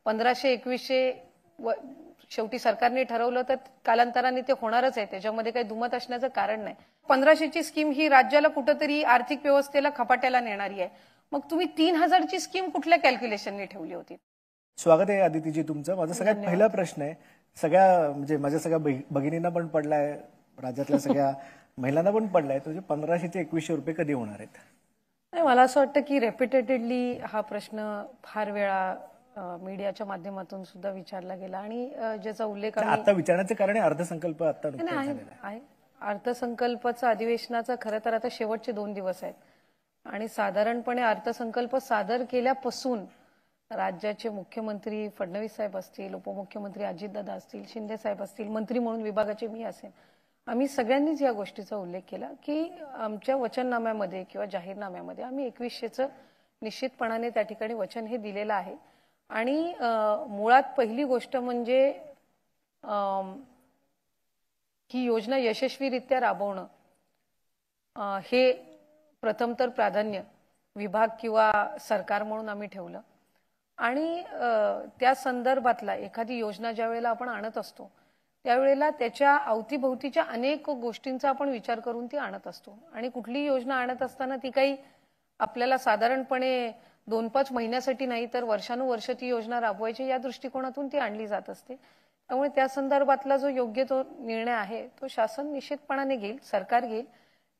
1500-2100 शेवटी सरकारने ठरवलं तर कालांतराने ते होणारच आहे, त्याच्यामध्ये काही दुमत असण्याचं कारण नाही। 1500ची स्कीम ही राज्याला कुठेतरी आर्थिक व्यवस्थेला खपाट्याला नेणारी आहे, मग तुम्ही 3000ची स्कीम कुठल्या कॅल्क्युलेशनने ठेवली होती? स्वागत आहे आदितीजी तुमचं। माझा सगळ्यात पहिला प्रश्न आहे, सगळ्या म्हणजे माझ्या सगळ्या भगिनींना पण पडलाय, राज्यातल्या सगळ्या महिलांना पण पडलाय, म्हणजे 1500 चे 2100 रुपये कधी होणार आहेत? नाही, मला असं वाटतं की रेपिटेटेडली हा प्रश्न फार वेळा मीडियाच्या माध्यमातून सुद्धा विचारला गेला आणि ज्याचा उल्लेख आता विचारण्याचे कारण आहे अर्थसंकल्प आता आहे। अर्थसंकल्पाचं अधिवेशनाचा खरं तर आता शेवटचे 2 दिवस आहेत आणि साधारणपणे अर्थसंकल्प सादर केल्यापासून राज्याचे मुख्यमंत्री फडणवीस साहेब असतील, उपमुख्यमंत्री अजितदादा असतील, शिंदे साहेब असतील, मंत्री म्हणून विभागाचे मी असेल, आम्ही सगळ्यांनीच या गोष्टीचा उल्लेख केला की आमच्या वचननाम्यामध्ये किंवा जाहीरनाम्यामध्ये आम्ही 2100चं निश्चितपणाने त्या ठिकाणी वचन हे दिलेलं आहे। आणि मुळात पहिली गोष्ट म्हणजे ही योजना यशस्वीरित्या राबवणं हे प्रथम तर प्राधान्य विभाग किंवा सरकार म्हणून आम्ही ठेवलं आणि त्या संदर्भातला एखादी योजना ज्या वेळेला आपण आणत असतो त्यावेळेला त्याच्या अवतीभोवतीच्या अनेक गोष्टींचा आपण विचार करून ती आणत असतो आणि कुठली योजना आणत असताना ती काही आपल्याला साधारणपणे 2-5 महिन्यासाठी नाही तर वर्षानुवर्ष ती योजना राबवायची या दृष्टिकोनातून ती आणली जात असते। त्यामुळे त्या संदर्भातला जो योग्य तो निर्णय आहे तो शासन निश्चितपणाने घेईल, सरकार घेईल।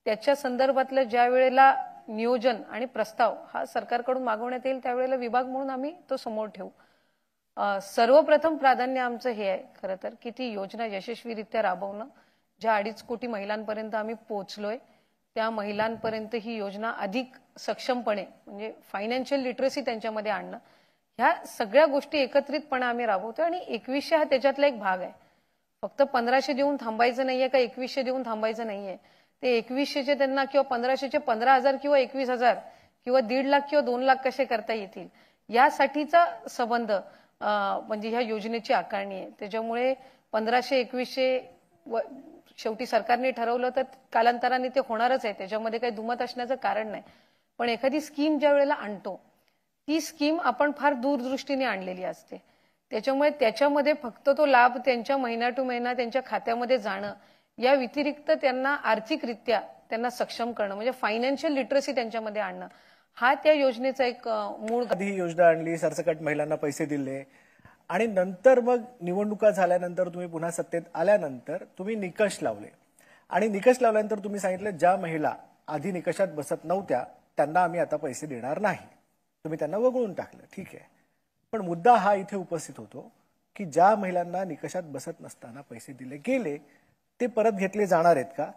त्याच्या संदर्भातलं ज्या वेळेला नियोजन आणि प्रस्ताव हा सरकारकडून मागवण्यात येईल त्यावेळेला विभाग म्हणून आम्ही तो समोर ठेवू। सर्वप्रथम प्राधान्य आमचं हे आहे खरं तर की ती योजना यशस्वीरित्या राबवणं, ज्या 2.5 कोटी महिलांपर्यंत आम्ही पोहोचलोय त्या महिलांपर्यंत ही योजना अधिक सक्षमपणे म्हणजे फायनान्शियल लिटरसी त्यांच्यामध्ये आणणं, ह्या सगळ्या गोष्टी एकत्रितपणे आम्ही राबवतो आणि 2100 हा त्याच्यातला एक भाग आहे। फक्त 1500 देऊन थांबायचं नाहीये का 2100 देऊन थांबायचं नाहीये, ते 2100चे त्यांना किंवा 1500चे 15,000 किंवा 21,000 किंवा 1.5 लाख किंवा 2 लाख कसे करता येतील यासाठीचा संबंध म्हणजे ह्या योजनेची आकारणी आहे। त्याच्यामुळे 1500-2100 शेवटी सरकारने ठरवलं तर कालांतराने ते होणारच आहे, त्याच्यामध्ये काही दुमत असण्याचं कारण नाही। पण एखादी स्कीम ज्या वेळेला आणतो ती स्कीम आपण फार दूरदृष्टीने आणलेली असते, त्याच्यामुळे त्याच्यामध्ये फक्त तो लाभ त्यांच्या महिना टू महिना त्यांच्या खात्यामध्ये जाणं या व्यतिरिक्त त्यांना आर्थिकरित्या त्यांना सक्षम करणं म्हणजे फायनान्शियल लिटरसी त्यांच्यामध्ये आणणं हा त्या योजनेचा एक मूळ। आधी योजना आणली, सरसकट महिलांना पैसे दिले आणि नंतर मग निवडणुका झाल्यानंतर तुम्ही पुन्हा सत्तेत आल्यानंतर तुम्ही निकष लावले आणि निकष लावल्यानंतर तुम्ही सांगितलं ज्या महिला आधी निकषात बसत नव्हत्या त्यांना आम्ही आता पैसे देणार नाही, तुम्ही त्यांना वगळून टाकलं, ठीक आहे। पण मुद्दा हा इथे उपस्थित होतो की ज्या महिलांना निकषात बसत नसताना पैसे दिले गेले ते परत घेतले जाणार आहेत का?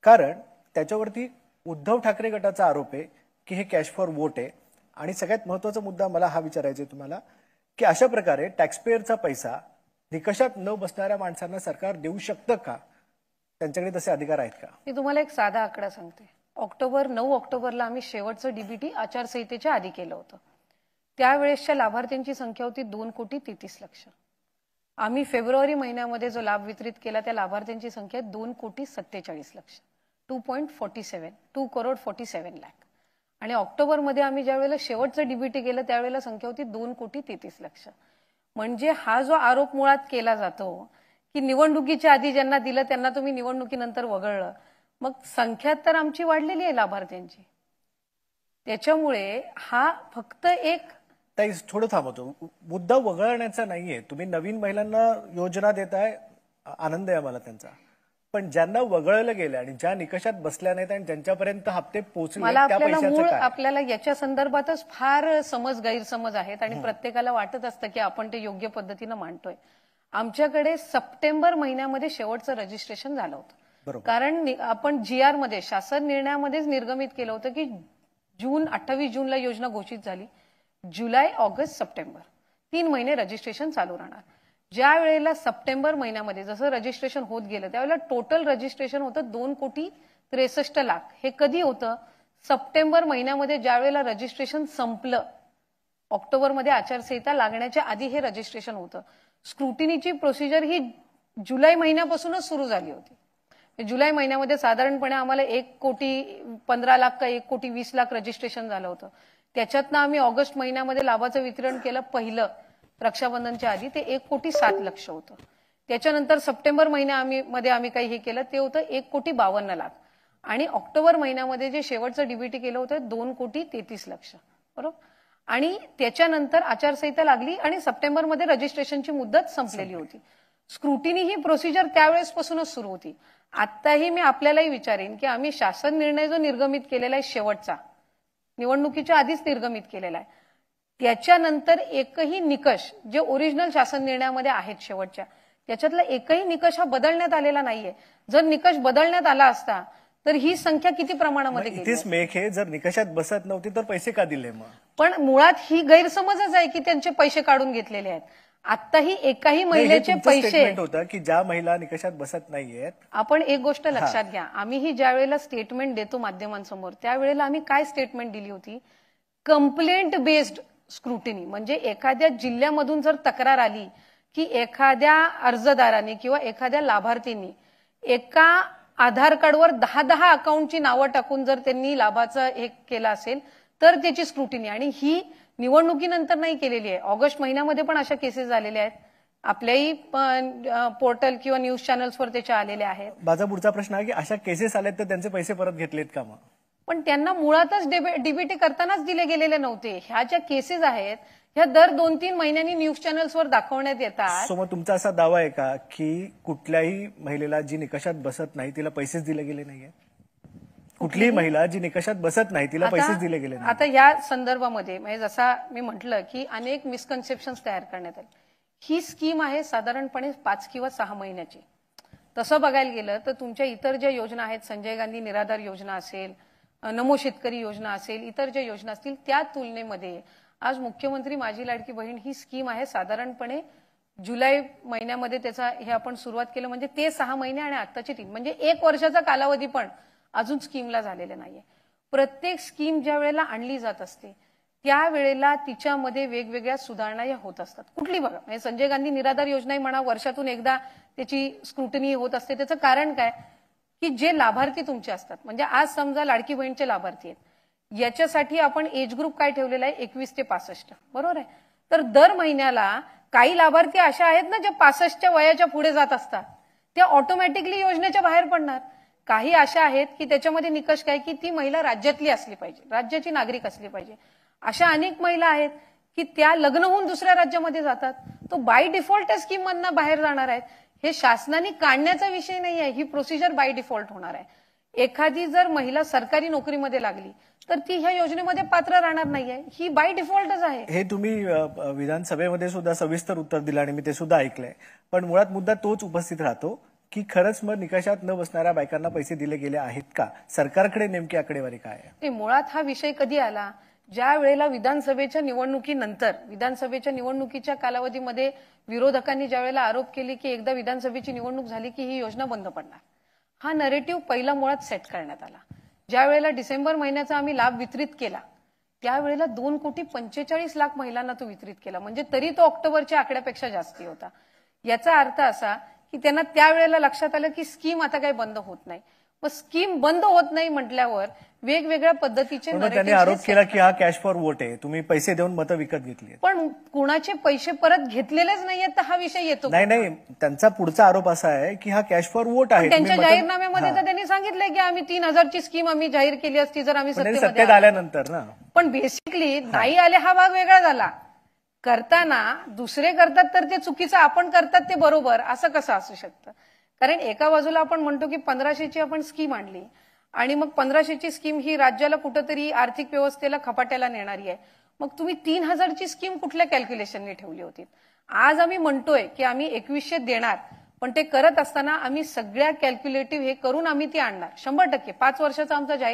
कारण त्याच्यावरती उद्धव ठाकरे गटाचा आरोप आहे की हे कॅश फॉर वोट आहे आणि सगळ्यात महत्त्वाचा मुद्दा मला हा विचारायचा आहे तुम्हाला की अशा प्रकारे टॅक्सपेयरचा पैसा निकषात न बसणाऱ्या माणसांना सरकार देऊ शकतं का? त्यांच्याकडे तसे अधिकार आहेत का? मी तुम्हाला एक साधा आकडा सांगते। 9 ऑक्टोबरला आम्ही शेवटचं डीबीटी आचारसंहितेच्या आधी केलं होतं, त्यावेळेसच्या लाभार्थ्यांची संख्या होती 2,33,00,000। आम्ही फेब्रुवारी महिन्यामध्ये जो लाभ वितरित केला त्या लाभार्थ्यांची संख्या 2,47,00,000 2 करोड 47 लाख आणि ऑक्टोबरमध्ये आम्ही ज्या वेळेला शेवटचं डीबीटी केलं त्यावेळेला संख्या होती 2,33,00,000। म्हणजे हा जो आरोप मुळात केला जातो की निवडणुकीच्या आधी ज्यांना दिलं त्यांना तुम्ही निवडणुकीनंतर वगळलं, मग संख्या तर आमची वाढलेली आहे लाभार्थ्यांची, त्याच्यामुळे हा फक्त एक ताई थोडं थांबतो, मुद्दा वगळण्याचा नाहीये, तुम्ही नवीन महिलांना योजना देताय, आनंद आहे मला त्यांचा, पण ज्यांना वगळलं गेलं आणि ज्या निकषात बसल्या नाहीत आणि ज्यांच्यापर्यंत हप्ते पोहोचले त्या पैशाचं काय? आपल्याला याच्या संदर्भातच फार गैरसमज आहेत आणि प्रत्येकाला वाटत असतं की आपण ते योग्य पद्धतीने मांडतोय। आमच्याकडे सप्टेंबर महिन्यामध्ये शेवटचं रजिस्ट्रेशन झालं होतं, कारण आपण GR मध्ये शासन निर्णयामध्येच निर्गमित केलं होतं की 28 जूनला योजना घोषित झाली, जुलै, ऑगस्ट, सप्टेंबर 3 महिने रजिस्ट्रेशन चालू राहणार। ज्या वेळेला सप्टेंबर महिन्यामध्ये जसं रजिस्ट्रेशन होत गेलं त्यावेळेला टोटल रजिस्ट्रेशन होतं 2,63,00,000। हे कधी होतं? सप्टेंबर महिन्यामध्ये ज्या वेळेला रजिस्ट्रेशन संपलं, ऑक्टोबरमध्ये आचारसंहिता लागण्याच्या आधी हे रजिस्ट्रेशन होतं। स्क्रुटिनीची प्रोसिजर ही जुलै महिन्यापासूनच सुरू झाली होती। जुलै महिन्यामध्ये साधारणपणे आम्हाला 1,15 लाख का 1,20 लाख रजिस्ट्रेशन झालं होतं, त्याच्यातनं आम्ही ऑगस्ट महिन्यामध्ये लाभाचं वितरण केलं पहिलं रक्षाबंधनच्या आधी ते 1,07,00,000 होतं. त्याच्यानंतर सप्टेंबर महिन्यामध्ये आम्ही काही हे केलं ते होतं 1,52,00,000 आणि ऑक्टोबर महिन्यामध्ये जे शेवटचं डीबीटी केलं होतं 2,33,00,000 बरोबर. आणि त्याच्यानंतर आचारसंहिता लागली आणि सप्टेंबरमध्ये रजिस्ट्रेशनची मुदत संपलेली होती. स्क्रुटिनी ही प्रोसिजर त्यावेळेसपासूनच सुरू होती. आत्ताही मी आपल्यालाही विचारेन की आम्ही शासन निर्णय जो निर्गमित केलेला आहे शेवटचा, निवडणुकीच्या आधीच निर्गमित केलेला आहे, त्याच्यानंतर एकही निकष जे ओरिजिनल शासन निर्णयामध्ये आहेत शेवटच्या, त्याच्यातला एकही निकष हा बदलण्यात आलेला नाहीये. जर निकष बदलण्यात आला असता तर ही संख्या किती प्रमाणामध्ये गेली इथेच मेघ हे, जर निकषात बसत नव्हती तर पैसे का दिले मग? पण मुळात ही गैरसमजच आहे की त्यांचे पैसे काढून घेतलेले आहेत. आताही एकाही महिलेचे पैसे होतं की ज्या महिला निकषात बसत नाहीयेत. आपण एक गोष्ट लक्षात घ्या, आम्हीही ज्या वेळेला स्टेटमेंट देतो माध्यमांसमोर त्यावेळेला आम्ही काय स्टेटमेंट दिली होती? कंप्लेंट बेस्ड स्क्रुटिनी, म्हणजे एखाद्या जिल्ह्यामधून जर तक्रार आली की एखाद्या अर्जदाराने किंवा एखाद्या लाभार्थींनी एका आधार कार्डवर 10 अकाउंटची नावं टाकून जर त्यांनी लाभाचं हे केलं असेल तर त्याची स्क्रुटिनी, आणि ही निवडणुकीनंतर नाही केलेली आहे. ऑगस्ट महिन्यामध्ये पण अशा केसेस झालेल्या आहेत, आपल्याही पोर्टल किंवा न्यूज चॅनल्सवर त्याच्या आलेल्या आहेत. माझा पुढचा प्रश्न आहे की अशा केसेस आल्यात तर त्यांचे पैसे परत घेतलेत का मग? पण त्यांना मुळातच डीबीटी करतानाच दिले गेलेले नव्हते. ह्या ज्या केसेस आहेत ह्या दर 2-3 महिन्यांनी न्यूज चॅनल्सवर दाखवण्यात येतात. सो मग तुमचा असा दावा आहे का की कुठल्याही महिलेला जी निकषात बसत नाही तिला पैसेच दिले गेले नाहीये? कुठलीही महिला जी निकषात बसत नाही तिला पैसेच दिले गेले नाही? आता या संदर्भामध्ये म्हणजे जसा मी म्हटलं की अनेक मिसकन्सेप्शन्स तयार करण्यात आले. ही स्कीम आहे साधारणपणे 5 किंवा 6 महिन्याची. तसं बघायला गेलं तर तुमच्या इतर ज्या योजना आहेत, संजय गांधी निराधार योजना असेल, नमो शेतकरी योजना असेल, इतर ज्या योजना असतील त्या तुलनेमध्ये आज मुख्यमंत्री माझी लाडकी बहीण ही स्कीम आहे साधारणपणे जुलै महिन्यामध्ये त्याचा हे आपण सुरुवात केलं, म्हणजे ते 6 महिने आणि आत्ताची 3 म्हणजे 1 वर्षाचा कालावधी पण अजून स्कीमला झालेला नाहीये. प्रत्येक स्कीम ज्या वेळेला आणली जात असते त्यावेळेला तिच्यामध्ये वेगवेगळ्या सुधारणा या होत असतात. कुठली बघा, म्हणजे संजय गांधी निराधार योजनाही म्हणा, वर्षातून एकदा त्याची स्क्रुटिनी होत असते. त्याचं कारण काय की जे लाभार्थी तुमचे असतात, म्हणजे आज समजा लाडकी बहीणचे लाभार्थी आहेत, याच्यासाठी आपण एज ग्रुप काय ठेवलेला आहे 21 ते 65, बरोबर आहे. तर दर महिन्याला काही लाभार्थी अशा आहेत ना ज्या 65च्या वयाच्या पुढे जात असतात, त्या ऑटोमॅटिकली योजनेच्या बाहेर पडणार. काही अशा आहेत की त्याच्यामध्ये निकष काय की ती महिला राज्यातली असली पाहिजे, राज्याची नागरिक असली पाहिजे. अशा अनेक महिला आहेत की त्या लग्न होऊन दुसऱ्या राज्यामध्ये जातात, तो बाय डिफॉल्ट त्या स्कीम मधनं बाहेर जाणार आहेत. हे शासनाने काढण्याचा विषय नाही आहे, ही प्रोसिजर बाय डिफॉल्ट होणार आहे. एखादी जर महिला सरकारी नोकरीमध्ये लागली तर ती ह्या योजनेमध्ये पात्र राहणार नाहीये, ही बाय डिफॉल्टच आहे. हे तुम्ही विधानसभेमध्ये सुद्धा सविस्तर उत्तर दिलं आणि मी ते सुद्धा ऐकलंय. पण मुळात मुद्दा तोच उपस्थित राहतो की खरंच मग निकषात न बसणाऱ्या बायकांना पैसे दिले गेले आहेत का? सरकारकडे नेमकी आकडेवारी काय आहे? मुळात हा विषय कधी आला? ज्या वेळेला विधानसभेच्या निवडणुकीनंतर, विधानसभेच्या निवडणुकीच्या कालावधीमध्ये विरोधकांनी ज्या वेळेला आरोप केले की एकदा विधानसभेची निवडणूक झाली की ही योजना बंद पडणार, हा नरेटिव्ह पहिला मुळात सेट करण्यात आला. ज्या वेळेला डिसेंबर महिन्याचा आम्ही लाभ वितरित केला त्यावेळेला 2,45,00,000 महिलांना तो वितरित केला, म्हणजे तरी तो ऑक्टोबरच्या आकड्यापेक्षा जास्ती होता. याचा अर्थ असा की त्यांना त्यावेळेला लक्षात आलं की स्कीम आता काही बंद होत नाही. मग स्कीम बंद होत नाही म्हटल्यावर वेगवेगळ्या पद्धतीचे त्यांनी आरोप केला की हा कॅश फॉर वोट आहे, तुम्ही पैसे देऊन मतं विकत घेतली. पण कुणाचे पैसे परत घेतलेलेच नाहीयेत तर हा विषय येतो. नाही, त्यांचा पुढचा आरोप असा आहे की हा कॅश फॉर वोट आहे. त्यांच्या जाहीरनाम्यामध्ये तर त्यांनी सांगितलंय की आम्ही 3,000ची स्कीम आम्ही जाहीर केली असती जर आम्ही सत्तेत आल्यानंतर ना. पण बेसिकली नाही आले हा भाग वेगळा झाला. करताना दुसरे करतात तर ते चुकीचं, आपण करतात ते बरोबर, असं कसं असू शकतं? कारण एका बाजूला आपण म्हणतो की 1,500ची आपण स्कीम आणली आणि मग 1,500ची स्कीम ही राज्याला कुठंतरी आर्थिक व्यवस्थेला खपाट्याला नेणारी आहे. मग तुम्ही 3,000ची स्कीम कुठल्या कॅल्क्युलेशनने ठेवली होती? आज आम्ही म्हणतोय की आम्ही 2,100 देणार, पण ते करत असताना आम्ही सगळ्या कॅल्क्युलेटिव्ह हे करून आम्ही ती आणणार 100%. 5 वर्षाचा आमचा जाहीर